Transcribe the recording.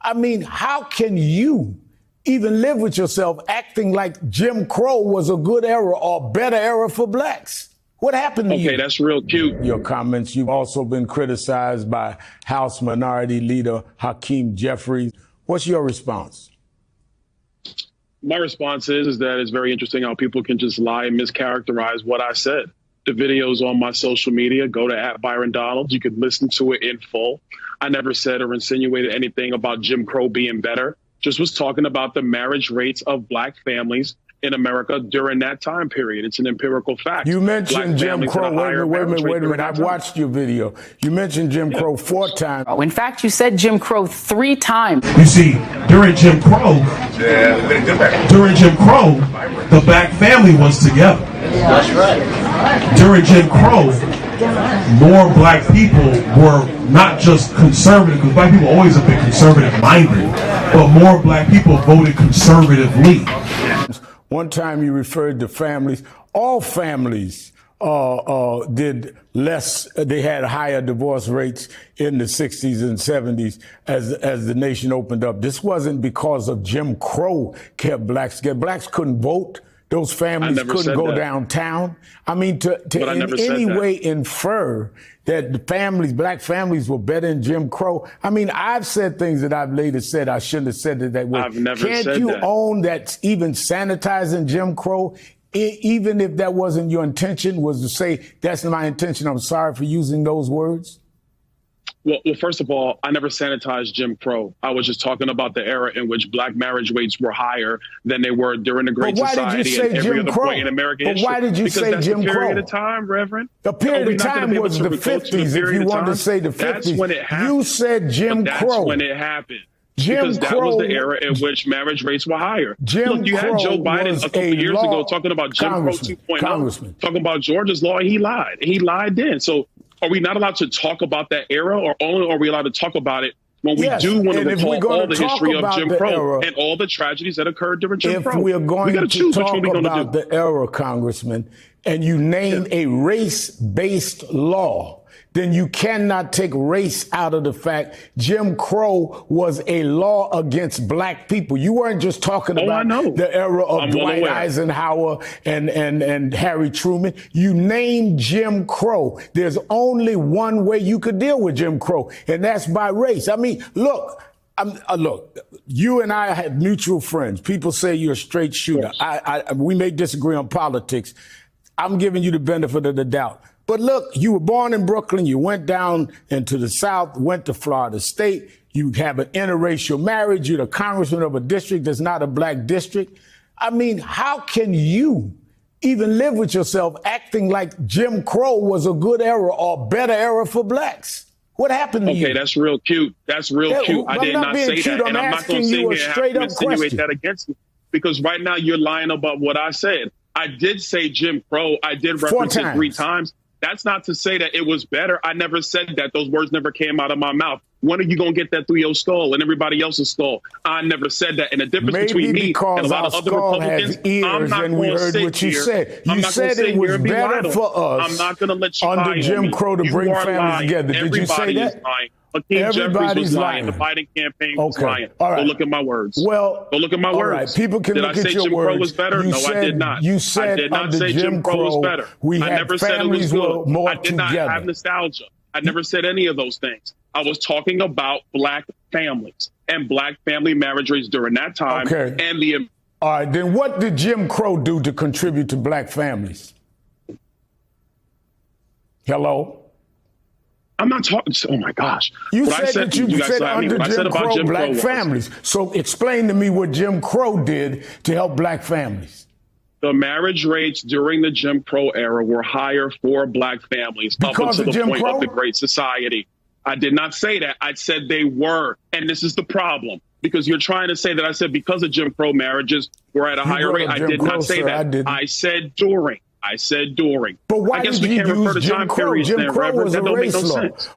I mean, how can you even live with yourself acting like Jim Crow was a good era or better era for blacks? What happened to you? Okay, that's real cute. Your comments. You've also been criticized by House Minority Leader Hakeem Jeffries. What's your response? My response is that it's very interesting how people can just lie and mischaracterize what I said. The video's on my social media. Go to @Byron Donalds. You can listen to it in full. I never said or insinuated anything about Jim Crow being better. Just was talking about the marriage rates of black families in America during that time period. It's an empirical fact. You mentioned Jim Crow. Wait a minute. I've watched your video. You mentioned Jim Crow 4 times. Oh, in fact, you said Jim Crow 3 times. You see, during Jim Crow, the black family was together. That's right. During Jim Crow, more black people were not just conservative, because black people always have been conservative-minded, but more black people voted conservatively. One time you referred to families. All families did less. They had higher divorce rates in the 60s and 70s as the nation opened up. This wasn't because of Jim Crow kept blacks together. Blacks couldn't vote. Those families couldn't go downtown. I mean, to in any way infer that the families, black families, were better than Jim Crow. I mean, I've said things that I've later said I shouldn't have said it that way. I've never said that. Can't you own that even sanitizing Jim Crow, even if that wasn't your intention, was to say, that's my intention, I'm sorry for using those words? Well, first of all, I never sanitized Jim Crow. I was just talking about the era in which black marriage rates were higher than they were during the Great Society and every other point in American history. But why did you say Jim Crow? Because that's the period of time, Reverend. The period of time was the 50s, if you wanted to say the 50s. That's when it happened. You said Jim Crow. That's when it happened. Because that was the era in which marriage rates were higher. Look, you had Joe Biden a couple years ago talking about Jim Crow 2.0, talking about Georgia's law, and he lied. He lied then. So are we not allowed to talk about that era, or only are we allowed to talk about it when we do want to recall all the history of Jim Crow and all the tragedies that occurred during Jim Crow? If we're going to talk about the era, Congressman, and you name a race-based law, then you cannot take race out of the fact Jim Crow was a law against black people. You weren't just talking about the era of Dwight Eisenhower and Harry Truman. You named Jim Crow. There's only one way you could deal with Jim Crow, and that's by race. I mean, look, you and I had mutual friends. People say you're a straight shooter. Yes. We may disagree on politics. I'm giving you the benefit of the doubt. But look, you were born in Brooklyn. You went down into the South, went to Florida State. You have an interracial marriage. You're the congressman of a district that's not a black district. I mean, how can you even live with yourself acting like Jim Crow was a good era or better era for blacks? What happened to you? Okay, that's real cute. That's real cute. I did not say that. And I'm not going to sit here and have to insinuate that against me. Because right now you're lying about what I said. I did say Jim Crow. I did reference it 3 times. That's not to say that it was better. I never said that. Those words never came out of my mouth. When are you going to get that through your skull and everybody else's skull? I never said that. And the difference between me and a lot of other Republicans, I'm not going to sit here. You said it was better for us I'm not going to let you under Jim Crow to bring families together. Did you say that? Hakeem Jeffries was lying. The Biden campaign was lying. All right. Go look at my words. Well, go look at my words. Right. People can look at your Jim words. Crow was better? No, I did not. You said I did not say Jim Crow was better. I never said it was good. I did not have nostalgia. I never said any of those things. I was talking about black families and black family marriage rates during that time. Okay. And the. All right. Then what did Jim Crow do to contribute to black families? Hello? I'm not talking. Oh my gosh! You said that you said under Jim Crow, black families. So explain to me what Jim Crow did to help black families. The marriage rates during the Jim Crow era were higher for black families up until the point of the Great Society. I did not say that. I said they were, and this is the problem because you're trying to say that I said because of Jim Crow marriages were at a higher rate. I did not say that. I said during. I said during. But why I guess did we you can't refer to use time periods then, Reverend. That don't make no sense.